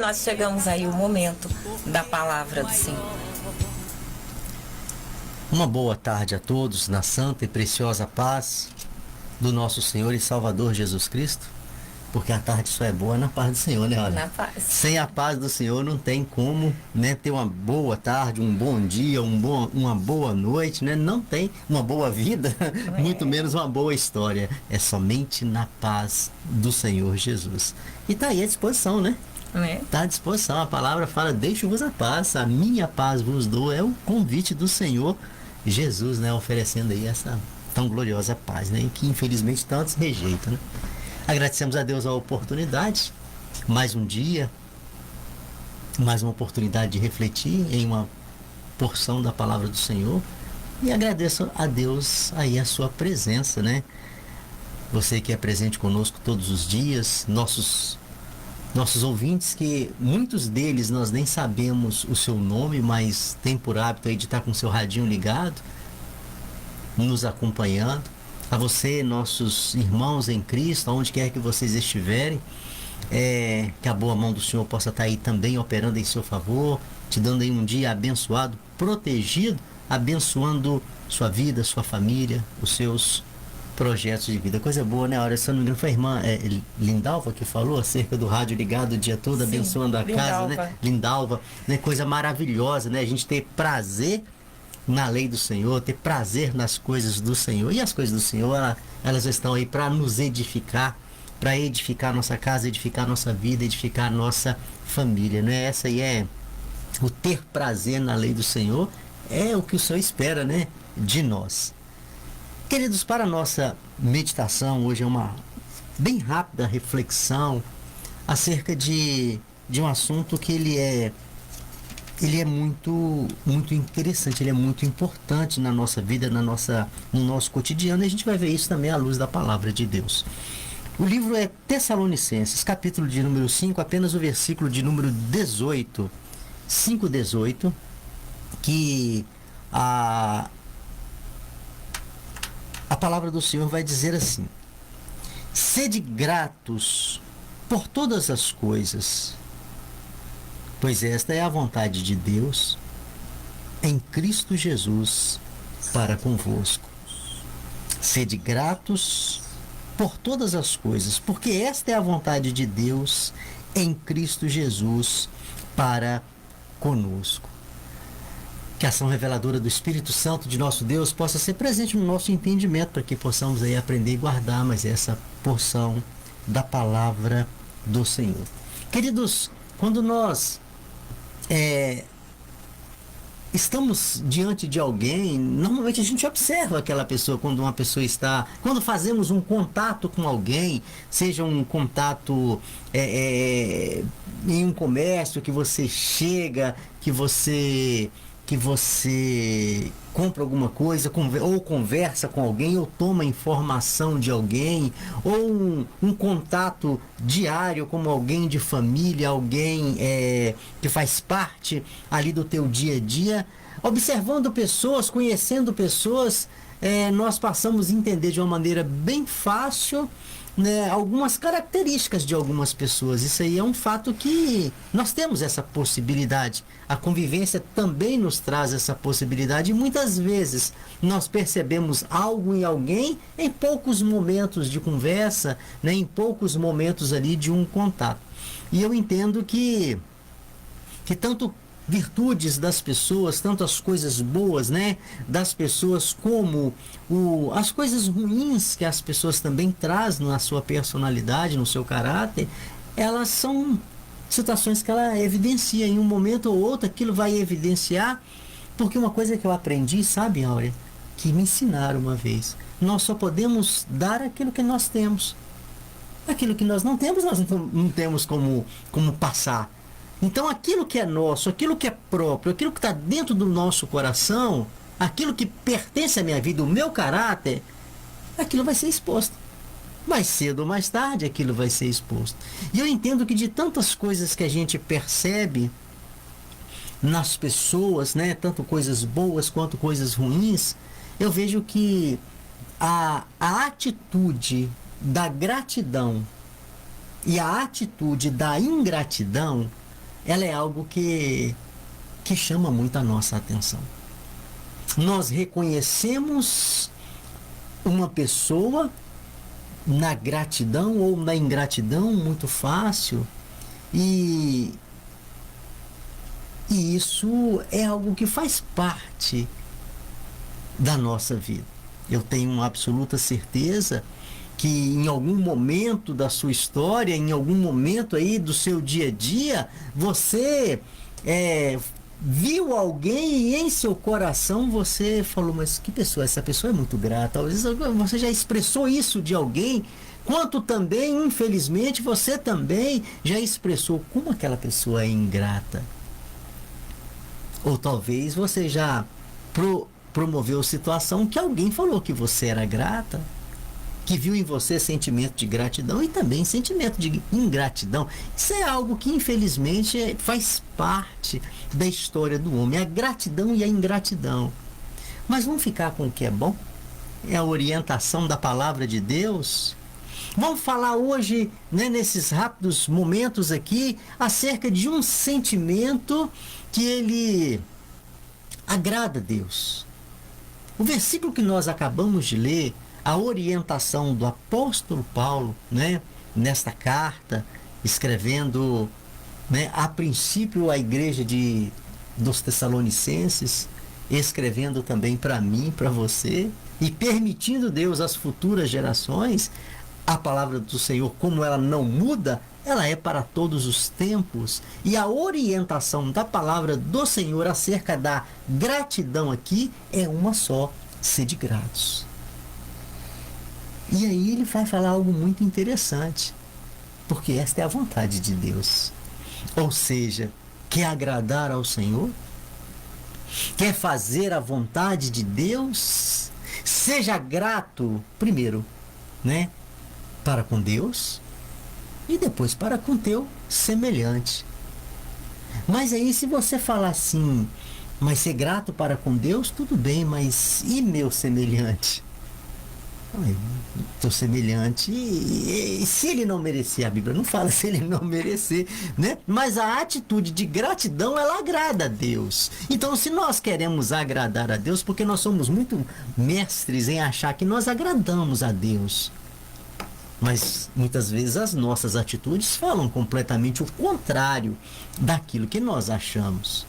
nós chegamos aí o momento da palavra do Senhor. Uma boa tarde a todos na santa e preciosa paz do nosso Senhor e Salvador Jesus Cristo, porque a tarde só é boa na paz do Senhor, né? Olha, Na paz. sem a paz do Senhor não tem como, né, ter uma boa tarde, um bom dia, uma boa noite, né? Não tem uma boa vida, muito menos uma boa história. É somente na paz do Senhor Jesus. E tá aí à disposição, né? Está à disposição. A palavra fala: deixo-vos a paz, a minha paz vos dou. É o convite do Senhor Jesus, né? Oferecendo aí essa tão gloriosa paz, né? E que infelizmente tantos rejeitam, né? Agradecemos a Deus a oportunidade, mais um dia, mais uma oportunidade de refletir em uma porção da palavra do Senhor. E agradeço a Deus aí a sua presença, né? Você que é presente conosco todos os dias, nossos ouvintes, que muitos deles nós nem sabemos o seu nome, mas tem por hábito aí de estar com o seu radinho ligado, nos acompanhando. A você, nossos irmãos em Cristo, aonde quer que vocês estiverem, que a boa mão do Senhor possa estar aí também operando em seu favor, te dando aí um dia abençoado, protegido, abençoando sua vida, sua família, os seus projetos de vida. Coisa boa, né? Olha, se eu não me engano, foi a irmã Lindalva que falou acerca do rádio ligado o dia todo, sim, abençoando a casa, né? Lindalva, né? Coisa maravilhosa, né? A gente ter prazer na lei do Senhor, ter prazer nas coisas do Senhor. E as coisas do Senhor, elas estão aí para nos edificar, para edificar nossa casa, edificar nossa vida, edificar nossa família, né? Essa aí é o ter prazer na lei do Senhor, é o que o Senhor espera, né, de nós. Queridos, para a nossa meditação hoje é uma bem rápida reflexão acerca de um assunto que ele é muito interessante, ele é muito importante na nossa vida, no nosso cotidiano, e a gente vai ver isso também à luz da palavra de Deus. O livro é Tessalonicenses, capítulo de número 5, apenas o versículo de número 18, 5:18, que a palavra do Senhor vai dizer assim: sede gratos por todas as coisas, pois esta é a vontade de Deus em Cristo Jesus para convosco. Sede gratos por todas as coisas, porque esta é a vontade de Deus em Cristo Jesus para conosco. Que a ação reveladora do Espírito Santo de nosso Deus possa ser presente no nosso entendimento, para que possamos aí aprender e guardar mais essa porção da palavra do Senhor. Queridos, quando nós estamos diante de alguém, normalmente a gente observa aquela pessoa, quando fazemos um contato com alguém, seja um contato em um comércio, que você chega, que você compra alguma coisa, ou conversa com alguém, ou toma informação de alguém, ou um contato diário como alguém de família, alguém que faz parte ali do teu dia a dia, observando pessoas, conhecendo pessoas, nós passamos a entender de uma maneira bem fácil, né, algumas características de algumas pessoas. Isso aí é um fato que nós temos essa possibilidade. A convivência também nos traz essa possibilidade, e muitas vezes nós percebemos algo em alguém em poucos momentos de conversa, né, em poucos momentos ali de um contato. E eu entendo que tanto virtudes das pessoas, tanto as coisas boas, né, das pessoas, como as coisas ruins que as pessoas também trazem na sua personalidade, no seu caráter, elas são situações que ela evidencia em um momento ou outro. Aquilo vai evidenciar, porque uma coisa que eu aprendi, sabe, Áurea, que me ensinaram uma vez: nós só podemos dar aquilo que nós temos. Aquilo que nós não temos, nós não temos como passar. Então aquilo que é nosso, aquilo que é próprio, aquilo que está dentro do nosso coração, aquilo que pertence à minha vida, o meu caráter, aquilo vai ser exposto. Mais cedo ou mais tarde aquilo vai ser exposto. E eu entendo que de tantas coisas que a gente percebe nas pessoas, né, tanto coisas boas quanto coisas ruins, eu vejo que a atitude da gratidão e a atitude da ingratidão ela é algo que chama muito a nossa atenção. Nós reconhecemos uma pessoa na gratidão ou na ingratidão muito fácil, e isso é algo que faz parte da nossa vida. Eu tenho uma absoluta certeza que em algum momento da sua história, em algum momento aí do seu dia a dia, você viu alguém e em seu coração você falou, mas que pessoa, essa pessoa é muito grata. Talvez você já expressou isso de alguém, quanto também, infelizmente, você também já expressou como aquela pessoa é ingrata. Ou talvez você já promoveu situação que alguém falou que você era grata, que viu em você sentimento de gratidão e também sentimento de ingratidão. Isso é algo que infelizmente faz parte da história do homem, a gratidão e a ingratidão. Mas vamos ficar com o que é bom? É a orientação da palavra de Deus. Vamos falar hoje, né, nesses rápidos momentos aqui, acerca de um sentimento que ele agrada a Deus. O versículo que nós acabamos de ler, a orientação do apóstolo Paulo, né, nesta carta, escrevendo, né, a princípio a igreja dos Tessalonicenses, escrevendo também para mim, para você, e permitindo Deus às futuras gerações, a palavra do Senhor, como ela não muda, ela é para todos os tempos. E a orientação da palavra do Senhor acerca da gratidão aqui é uma só: sede gratos. E aí ele vai falar algo muito interessante, porque esta é a vontade de Deus. Ou seja, quer agradar ao Senhor? Quer fazer a vontade de Deus? Seja grato primeiro, né, para com Deus e depois para com teu semelhante. Mas aí se você falar assim, mas ser grato para com Deus, tudo bem, mas e meu semelhante? Teu semelhante, e se ele não merecer, a Bíblia não fala se ele não merecer, né? Mas a atitude de gratidão, ela agrada a Deus. Então, se nós queremos agradar a Deus, porque nós somos muito mestres em achar que nós agradamos a Deus, mas muitas vezes as nossas atitudes falam completamente o contrário daquilo que nós achamos.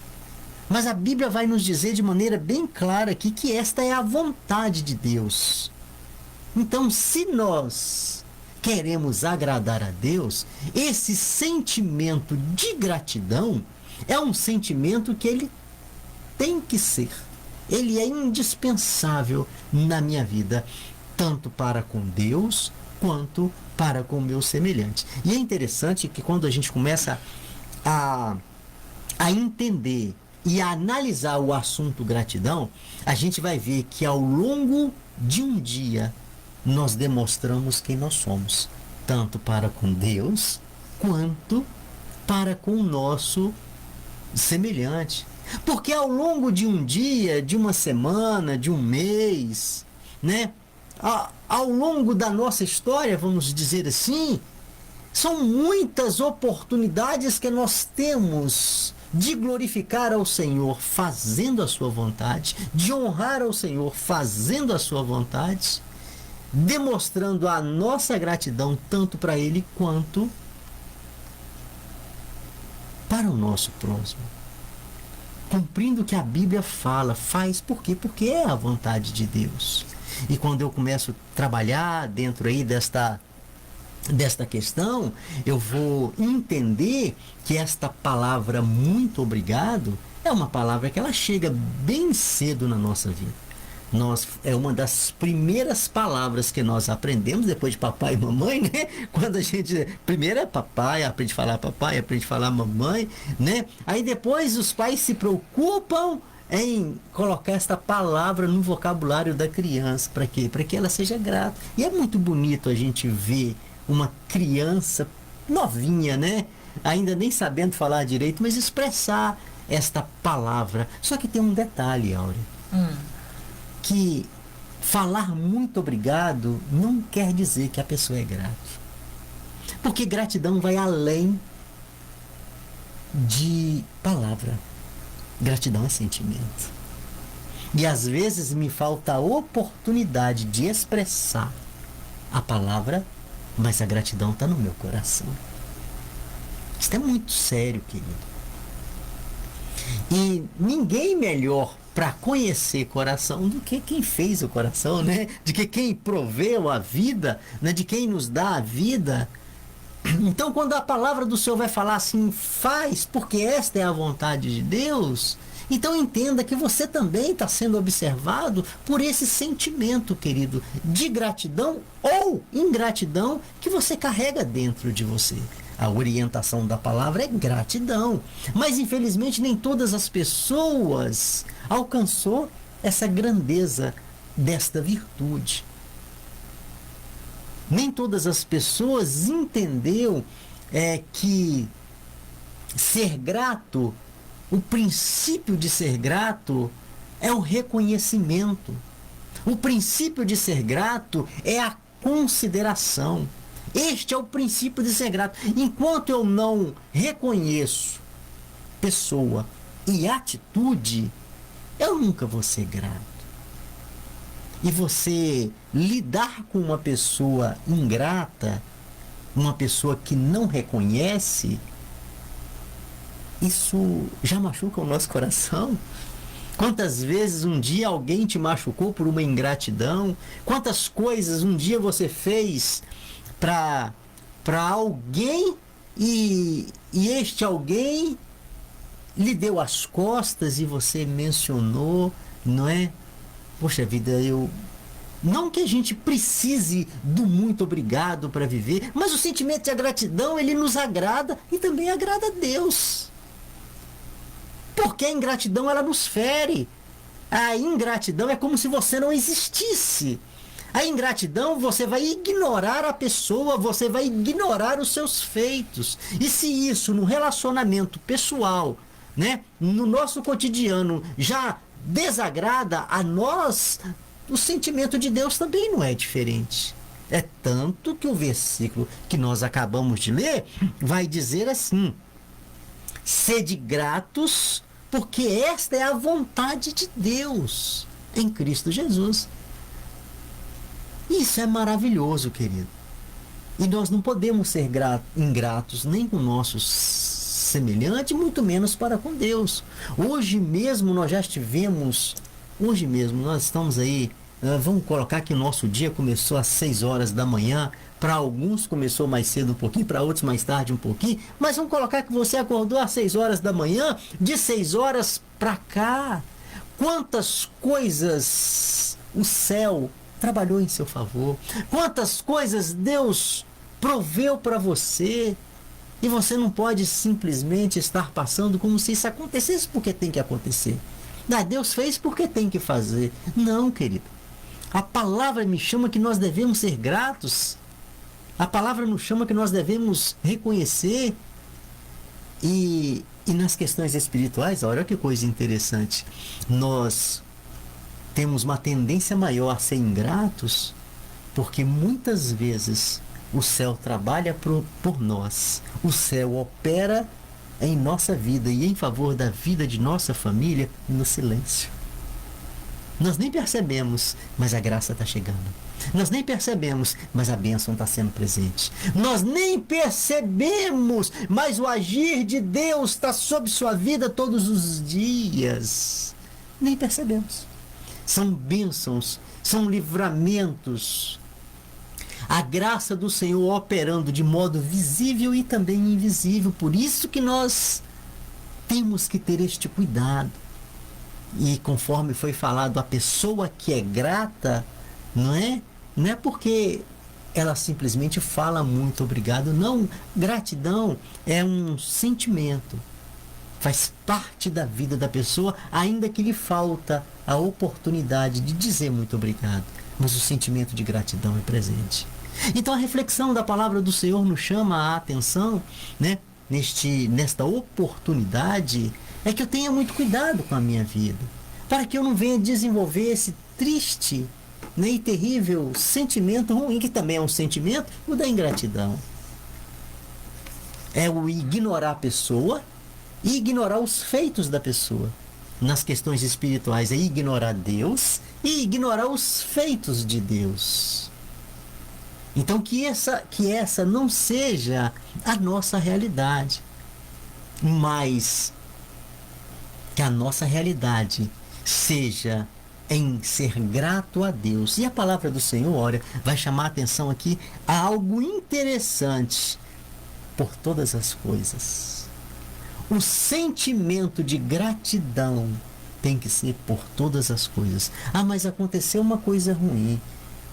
Mas a Bíblia vai nos dizer de maneira bem clara aqui que esta é a vontade de Deus. Então, se nós queremos agradar a Deus, esse sentimento de gratidão é um sentimento que ele tem que ser. Ele é indispensável na minha vida, tanto para com Deus quanto para com o meu semelhante. E é interessante que quando a gente começa a entender e a analisar o assunto gratidão, a gente vai ver que ao longo de um dia nós demonstramos quem nós somos, tanto para com Deus quanto para com o nosso semelhante. Porque ao longo de um dia, de uma semana, de um mês, né, ao longo da nossa história, vamos dizer assim, são muitas oportunidades que nós temos de glorificar ao Senhor fazendo a sua vontade, de honrar ao Senhor fazendo a sua vontade, demonstrando a nossa gratidão tanto para Ele quanto para o nosso próximo. Cumprindo o que a Bíblia fala, faz por quê? Porque é a vontade de Deus. E quando eu começo a trabalhar dentro aí desta questão, eu vou entender que esta palavra muito obrigado é uma palavra que ela chega bem cedo na nossa vida. É uma das primeiras palavras que nós aprendemos depois de papai e mamãe, né? Quando a gente primeiro é papai, aprende a falar papai, aprende a falar mamãe, né? Aí depois os pais se preocupam em colocar esta palavra no vocabulário da criança. Para quê? Para que ela seja grata. E é muito bonito a gente ver uma criança novinha, né? Ainda nem sabendo falar direito, mas expressar esta palavra. Só que tem um detalhe, Áurea. Que falar muito obrigado não quer dizer que a pessoa é grata. Porque gratidão vai além de palavra. Gratidão é sentimento. E às vezes me falta a oportunidade de expressar a palavra, mas a gratidão está no meu coração. Isso é muito sério, querido. E ninguém melhor para conhecer coração do que quem fez o coração, né? De que quem proveu a vida, né? De quem nos dá a vida. Então, quando a palavra do Senhor vai falar assim, faz, porque esta é a vontade de Deus, então entenda que você também está sendo observado por esse sentimento, querido, de gratidão ou ingratidão que você carrega dentro de você. A orientação da palavra é gratidão, mas infelizmente nem todas as pessoas alcançou essa grandeza desta virtude. Nem todas as pessoas entendeu que ser grato, o princípio de ser grato é o reconhecimento. O princípio de ser grato é a consideração. Este é o princípio de ser grato. Enquanto eu não reconheço pessoa e atitude, eu nunca vou ser grato. E você lidar com uma pessoa ingrata, uma pessoa que não reconhece, isso já machuca o nosso coração. Quantas vezes um dia alguém te machucou por uma ingratidão? Quantas coisas um dia você fez para alguém e este alguém lhe deu as costas e você mencionou, não é? Poxa vida, não que a gente precise do muito obrigado para viver, mas o sentimento de gratidão, ele nos agrada e também agrada a Deus. Porque a ingratidão, ela nos fere. A ingratidão é como se você não existisse. A ingratidão, você vai ignorar a pessoa, você vai ignorar os seus feitos. E se isso no relacionamento pessoal, né, no nosso cotidiano, já desagrada a nós, o sentimento de Deus também não é diferente. É tanto que o versículo que nós acabamos de ler vai dizer assim: sede gratos, porque esta é a vontade de Deus em Cristo Jesus. Isso é maravilhoso, querido. E nós não podemos ser ingratos nem com nossos semelhantes, muito menos para com Deus. Hoje mesmo nós estamos aí, vamos colocar que o nosso dia começou às 6 horas da manhã, para alguns começou mais cedo um pouquinho, para outros mais tarde um pouquinho, mas vamos colocar que você acordou às 6 horas da manhã, de 6 horas para cá. Quantas coisas o céu trabalhou em seu favor, quantas coisas Deus proveu para você, e você não pode simplesmente estar passando como se isso acontecesse porque tem que acontecer. Deus fez porque tem que fazer. Não, querido. A palavra me chama que nós devemos ser gratos. A palavra nos chama que nós devemos reconhecer. E nas questões espirituais, olha que coisa interessante. Nós temos uma tendência maior a ser ingratos, porque muitas vezes o céu trabalha por nós. O céu opera em nossa vida e em favor da vida de nossa família no silêncio. Nós nem percebemos, mas a graça está chegando. Nós nem percebemos, mas a bênção está sendo presente. Nós nem percebemos, mas o agir de Deus está sobre sua vida todos os dias. Nem percebemos. São bênçãos, são livramentos. A graça do Senhor operando de modo visível e também invisível. Por isso que nós temos que ter este cuidado. E conforme foi falado, a pessoa que é grata, não é porque ela simplesmente fala muito obrigado. Não, gratidão é um sentimento. Faz parte da vida da pessoa, ainda que lhe falta a oportunidade de dizer muito obrigado. Mas o sentimento de gratidão é presente. Então a reflexão da palavra do Senhor nos chama a atenção, né, nesta oportunidade, é que eu tenha muito cuidado com a minha vida, para que eu não venha desenvolver esse triste, né, e terrível sentimento ruim, que também é um sentimento, o da ingratidão. É o ignorar a pessoa e ignorar os feitos da pessoa. Nas questões espirituais é ignorar Deus e ignorar os feitos de Deus. Então que essa não seja a nossa realidade, mas que a nossa realidade seja em ser grato a Deus. E a palavra do Senhor, olha, vai chamar a atenção aqui a algo interessante. Por todas as coisas. O sentimento de gratidão tem que ser por todas as coisas. Ah, mas aconteceu uma coisa ruim.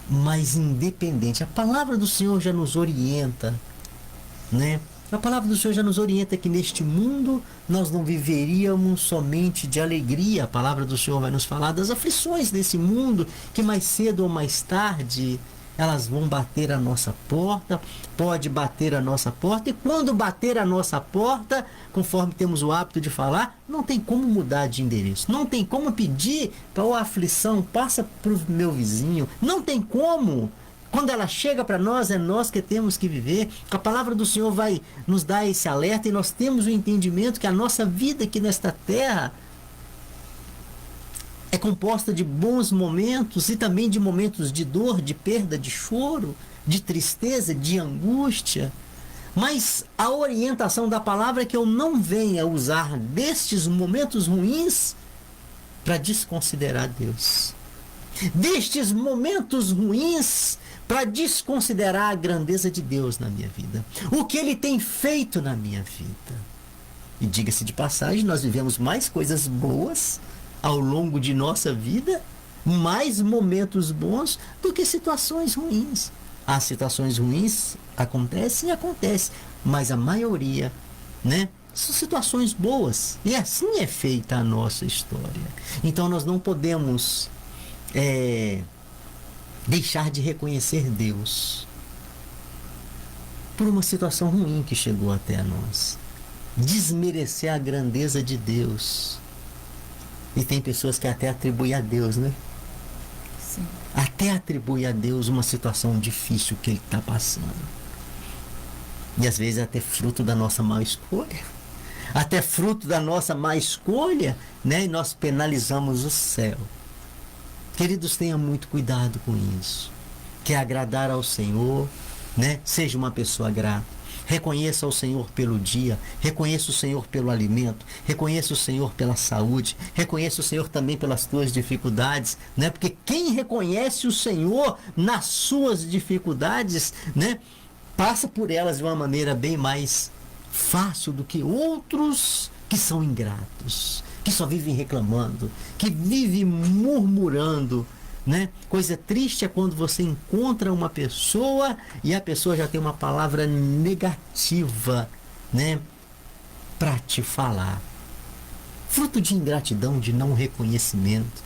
Mas independente. A palavra do Senhor já nos orienta, né? A palavra do Senhor já nos orienta que neste mundo nós não viveríamos somente de alegria. A palavra do Senhor vai nos falar das aflições desse mundo, que mais cedo ou mais tarde elas vão bater a nossa porta, pode bater a nossa porta, e quando bater a nossa porta, conforme temos o hábito de falar, não tem como mudar de endereço, não tem como pedir para a aflição, passa para o meu vizinho, não tem como. Quando ela chega para nós, é nós que temos que viver. A palavra do Senhor vai nos dar esse alerta, e nós temos o entendimento que a nossa vida aqui nesta terra é composta de bons momentos e também de momentos de dor, de perda, de choro, de tristeza, de angústia. Mas a orientação da palavra é que eu não venha usar destes momentos ruins para desconsiderar Deus. Destes momentos ruins para desconsiderar a grandeza de Deus na minha vida. O que Ele tem feito na minha vida. E diga-se de passagem, nós vivemos mais coisas boas ao longo de nossa vida, mais momentos bons do que situações ruins. As situações ruins acontecem, mas a maioria, né, são situações boas. E assim é feita a nossa história. Então nós não podemos deixar de reconhecer Deus por uma situação ruim que chegou até a nós. Desmerecer a grandeza de Deus. E tem pessoas que até atribuem a Deus, né? Sim. Até atribui a Deus uma situação difícil que Ele está passando. E às vezes é até fruto da nossa má escolha. Até fruto da nossa má escolha, né? E nós penalizamos o céu. Queridos, tenham muito cuidado com isso. Quer agradar ao Senhor, né? Seja uma pessoa grata. Reconheça o Senhor pelo dia, reconheça o Senhor pelo alimento, reconheça o Senhor pela saúde, reconheça o Senhor também pelas tuas dificuldades, né? Porque quem reconhece o Senhor nas suas dificuldades, né, passa por elas de uma maneira bem mais fácil do que outros que são ingratos, que só vivem reclamando, que vivem murmurando, né? Coisa triste é quando você encontra uma pessoa e a pessoa já tem uma palavra negativa, né, para te falar. Fruto de ingratidão, de não reconhecimento.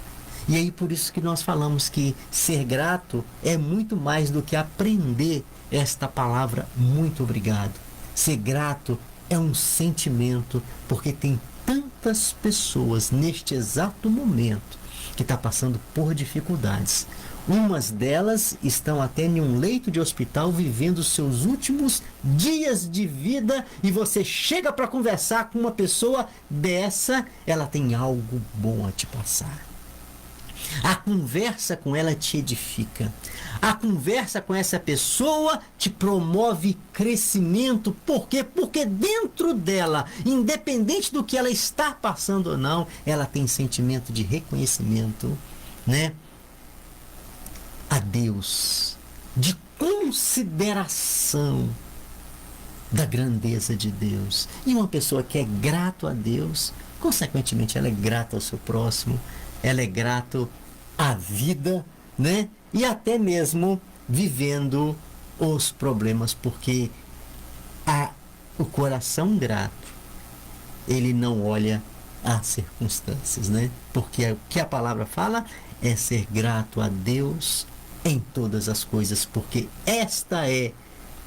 E aí por isso que nós falamos que ser grato é muito mais do que aprender esta palavra muito obrigado. Ser grato é um sentimento, porque tem tantas pessoas neste exato momento que está passando por dificuldades. Umas delas estão até em um leito de hospital vivendo seus últimos dias de vida, e você chega para conversar com uma pessoa dessa, ela tem algo bom a te passar. A conversa com ela te edifica. A conversa com essa pessoa te promove crescimento. Por quê? Porque dentro dela, independente do que ela está passando ou não, ela tem sentimento de reconhecimento, né, a Deus, de consideração da grandeza de Deus. E uma pessoa que é grato a Deus, consequentemente ela é grata ao seu próximo, ela é grato à vida, né? E até mesmo vivendo os problemas, porque o coração grato, ele não olha as circunstâncias, né? Porque o que a palavra fala é ser grato a Deus em todas as coisas, porque esta é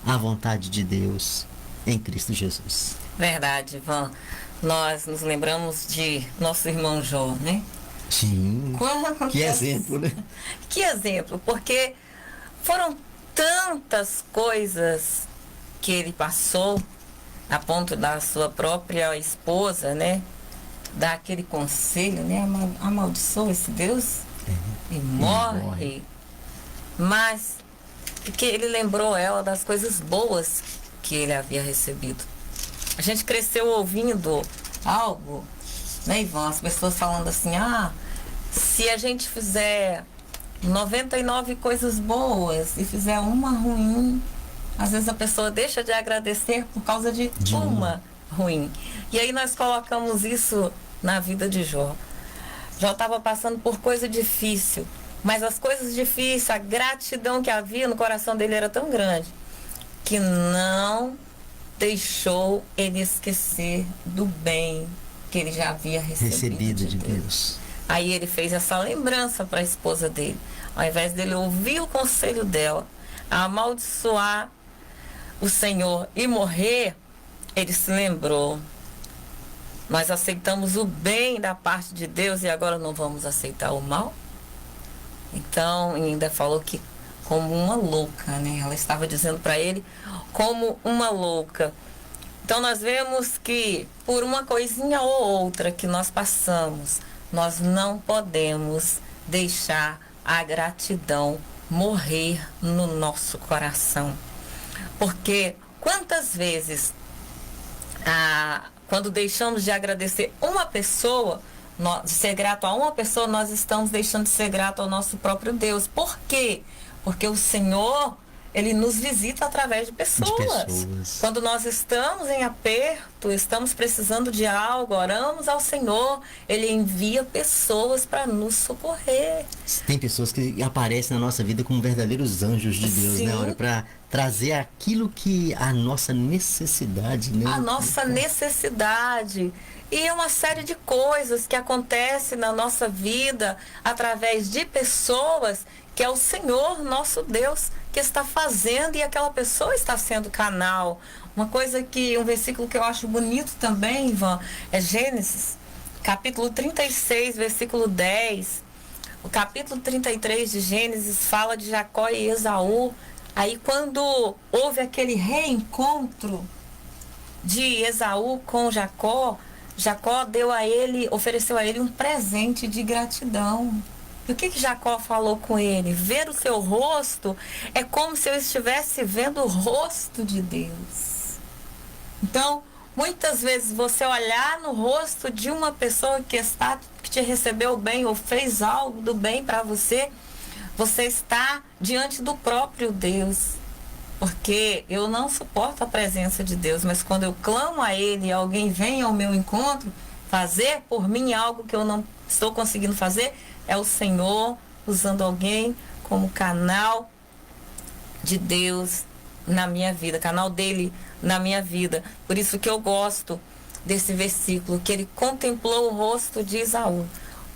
a vontade de Deus em Cristo Jesus. Verdade, Ivan. Nós nos lembramos de nosso irmão Jó, né? Sim, que exemplo, né? Que exemplo, porque foram tantas coisas que ele passou, a ponto da sua própria esposa, né, dar aquele conselho, né, amaldiçoa esse Deus e morre. Mas porque ele lembrou ela das coisas boas que ele havia recebido. A gente cresceu ouvindo algo, né, Ivan? As pessoas falando assim, se a gente fizer 99 coisas boas e fizer uma ruim, às vezes a pessoa deixa de agradecer por causa de uma ruim. E aí nós colocamos isso na vida de Jó. Jó estava passando por coisa difícil, mas as coisas difíceis, a gratidão que havia no coração dele era tão grande que não deixou ele esquecer do bem que ele já havia recebido de Deus. Aí ele fez essa lembrança para a esposa dele. Ao invés dele ouvir o conselho dela, amaldiçoar o Senhor e morrer, ele se lembrou. Nós aceitamos o bem da parte de Deus e agora não vamos aceitar o mal? Então, ainda falou que como uma louca, né? Ela estava dizendo para ele como uma louca. Então nós vemos que por uma coisinha ou outra que nós passamos, nós não podemos deixar a gratidão morrer no nosso coração. Porque quantas vezes, quando deixamos de agradecer uma pessoa, de ser grato a uma pessoa, nós estamos deixando de ser grato ao nosso próprio Deus. Por quê? Porque o Senhor, Ele nos visita através de pessoas. Quando nós estamos em aperto, estamos precisando de algo, oramos ao Senhor, Ele envia pessoas para nos socorrer. Tem pessoas que aparecem na nossa vida como verdadeiros anjos de Deus, né? Olha, para trazer aquilo que a nossa necessidade, né? A nossa necessidade. E é uma série de coisas que acontecem na nossa vida através de pessoas que é o Senhor, nosso Deus, que está fazendo e aquela pessoa está sendo canal. Um versículo que eu acho bonito também, Ivan, é Gênesis, capítulo 36, versículo 10. O capítulo 33 de Gênesis fala de Jacó e Esaú. Aí quando houve aquele reencontro de Esaú com Jacó, Jacó ofereceu a ele um presente de gratidão. E o que Jacó falou com ele? Ver o seu rosto é como se eu estivesse vendo o rosto de Deus. Então, muitas vezes você olhar no rosto de uma pessoa que te recebeu bem ou fez algo do bem para você, você está diante do próprio Deus. Porque eu não suporto a presença de Deus, mas quando eu clamo a Ele e alguém vem ao meu encontro, fazer por mim algo que eu não estou conseguindo fazer, é o Senhor usando alguém como canal de Deus na minha vida, canal dele na minha vida. Por isso que eu gosto desse versículo, que ele contemplou o rosto de Esaú,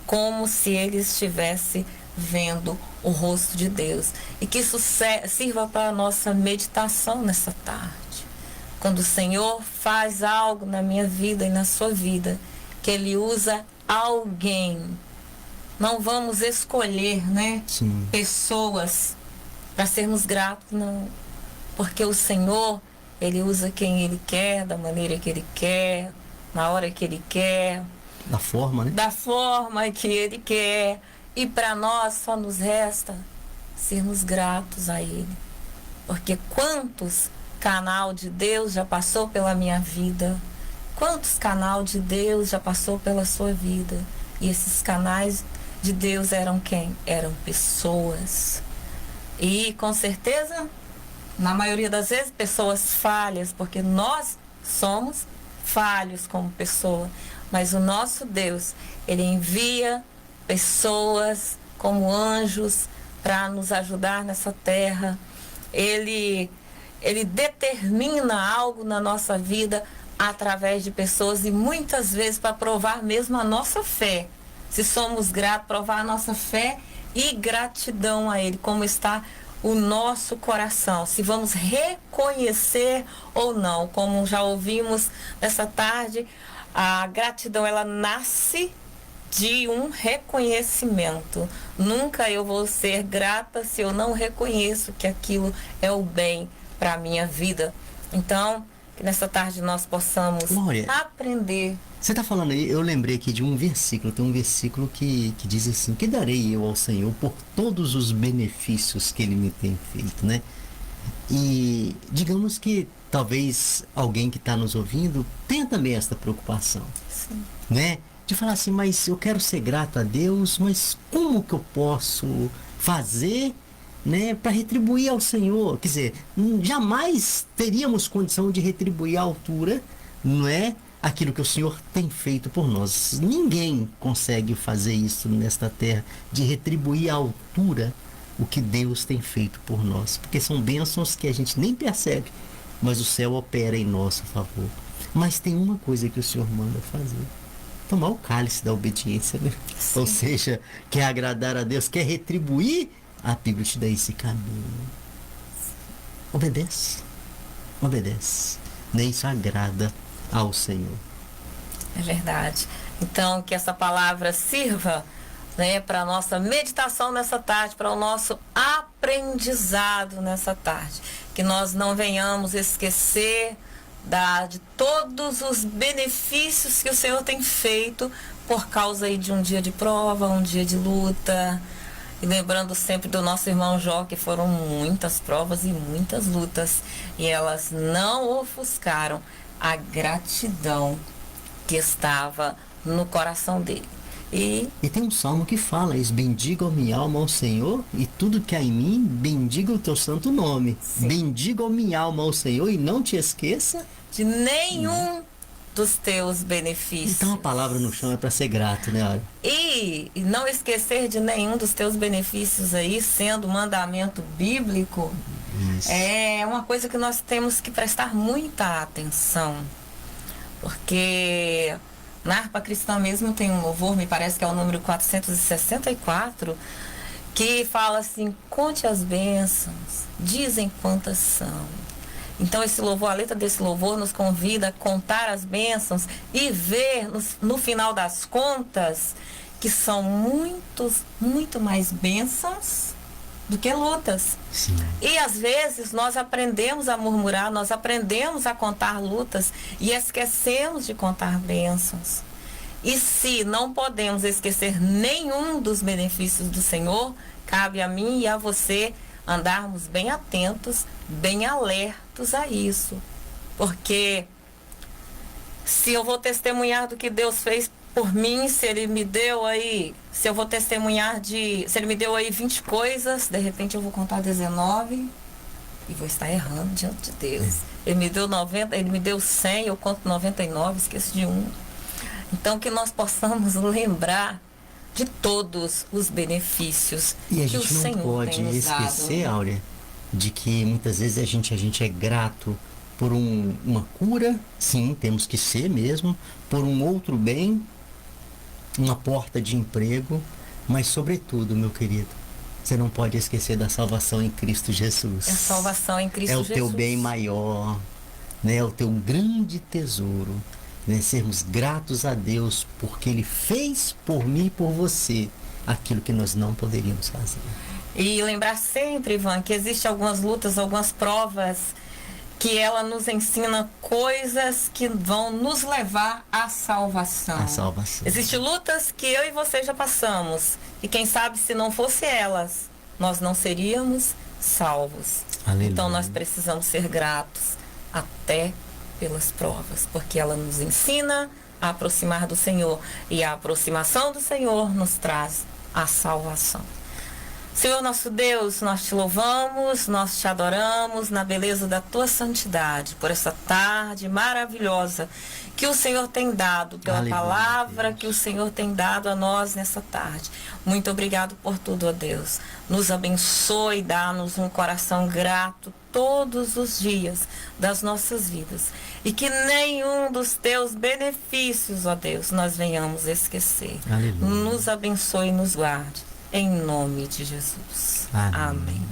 como se ele estivesse vendo o rosto de Deus. E que isso sirva para a nossa meditação nessa tarde. Quando o Senhor faz algo na minha vida e na sua vida, que Ele usa alguém. Não vamos escolher, né? Sim. Pessoas para sermos gratos, não. Porque o Senhor, Ele usa quem Ele quer, da maneira que Ele quer, na hora que Ele quer. Da forma, né? Da forma que Ele quer. E para nós só nos resta sermos gratos a Ele. Porque quantos canal de Deus já passou pela minha vida? Quantos canal de Deus já passou pela sua vida? E esses canais de Deus eram quem? Eram pessoas. E com certeza, na maioria das vezes, pessoas falhas, porque nós somos falhos como pessoa. Mas o nosso Deus, Ele envia pessoas como anjos para nos ajudar nessa terra. Ele determina algo na nossa vida através de pessoas e muitas vezes para provar mesmo a nossa fé. Se somos gratos, provar a nossa fé e gratidão a Ele, como está o nosso coração, se vamos reconhecer ou não. Como já ouvimos nessa tarde, a gratidão ela nasce de um reconhecimento. Nunca eu vou ser grata se eu não reconheço que aquilo é o bem para a minha vida. Então, que nessa tarde nós possamos Glória. aprender. Você está falando aí, eu lembrei aqui de um versículo, tem um versículo que diz assim: que darei eu ao Senhor por todos os benefícios que Ele me tem feito, né? E digamos que talvez alguém que está nos ouvindo tenha também esta preocupação, Sim. né? De falar assim, mas eu quero ser grato a Deus, mas como que eu posso fazer, né, para retribuir ao Senhor? Quer dizer, jamais teríamos condição de retribuir à altura, não é, aquilo que o Senhor tem feito por nós. Ninguém consegue fazer isso nesta terra, de retribuir à altura o que Deus tem feito por nós, porque são bênçãos que a gente nem percebe, mas o céu opera em nosso favor. Mas tem uma coisa que o Senhor manda fazer: tomar o cálice da obediência, né? Sim. Ou seja, quer agradar a Deus, quer retribuir, a Bíblia te dá esse caminho. Obedece. Obedece. Nem isso agrada ao Senhor. É verdade. Então, que essa palavra sirva, né, para a nossa meditação nessa tarde, para o nosso aprendizado nessa tarde. Que nós não venhamos esquecer de todos os benefícios que o Senhor tem feito por causa aí de um dia de prova, um dia de luta. E lembrando sempre do nosso irmão Jó, que foram muitas provas e muitas lutas, e elas não ofuscaram a gratidão que estava no coração dele. E tem um salmo que fala isso: bendiga a minha alma ao Senhor e tudo que há em mim, bendiga o teu santo nome. Sim. Bendiga a minha alma ao Senhor e não te esqueça de nenhum dos teus benefícios. Então a palavra no chão é para ser grato, né, Ara? E não esquecer de nenhum dos teus benefícios aí, sendo mandamento bíblico, Isso. é uma coisa que nós temos que prestar muita atenção. Porque na harpa cristã mesmo tem um louvor, me parece que é o número 464, que fala assim: conte as bênçãos, dizem quantas são. Então esse louvor, a letra desse louvor nos convida a contar as bênçãos e ver no final das contas que são muito mais bênçãos do que lutas. Sim. E às vezes nós aprendemos a murmurar, nós aprendemos a contar lutas e esquecemos de contar bênçãos. E se não podemos esquecer nenhum dos benefícios do Senhor, cabe a mim e a você andarmos bem atentos, bem alertos a isso. Porque se eu vou testemunhar do que Deus fez por mim, se Ele me deu aí, se eu vou testemunhar se Ele me deu aí 20 coisas, de repente eu vou contar 19 e vou estar errando diante de Deus. Ele me deu 90, Ele me deu 100, eu conto 99, esqueço de um. Então que nós possamos lembrar de todos os benefícios e a que o gente não Senhor pode tem nos esquecer, dado. Áurea, de que muitas vezes a gente é grato por uma cura, sim, temos que ser mesmo, por um outro bem, uma porta de emprego, mas sobretudo, meu querido, você não pode esquecer da salvação em Cristo Jesus. É a salvação em Cristo Jesus. É o teu bem maior, né? É o teu grande tesouro. Né, sermos gratos a Deus porque Ele fez por mim e por você aquilo que nós não poderíamos fazer. E lembrar sempre, Ivan, que existem algumas lutas, algumas provas que ela nos ensina coisas que vão nos levar à salvação. A salvação. Existem lutas que eu e você já passamos e quem sabe se não fosse elas, nós não seríamos salvos. Aleluia. Então nós precisamos ser gratos até pelas provas, porque ela nos ensina a aproximar do Senhor e a aproximação do Senhor nos traz a salvação. Senhor nosso Deus, nós te louvamos, nós te adoramos na beleza da tua santidade, por essa tarde maravilhosa que o Senhor tem dado, pela Aleluia, palavra Deus. que o Senhor tem dado a nós nessa tarde. Muito obrigado por tudo, ó Deus. Nos abençoe, dá-nos um coração grato todos os dias das nossas vidas. E que nenhum dos teus benefícios, ó Deus, nós venhamos esquecer. Aleluia. Nos abençoe e nos guarde. Em nome de Jesus. Amém. Amém.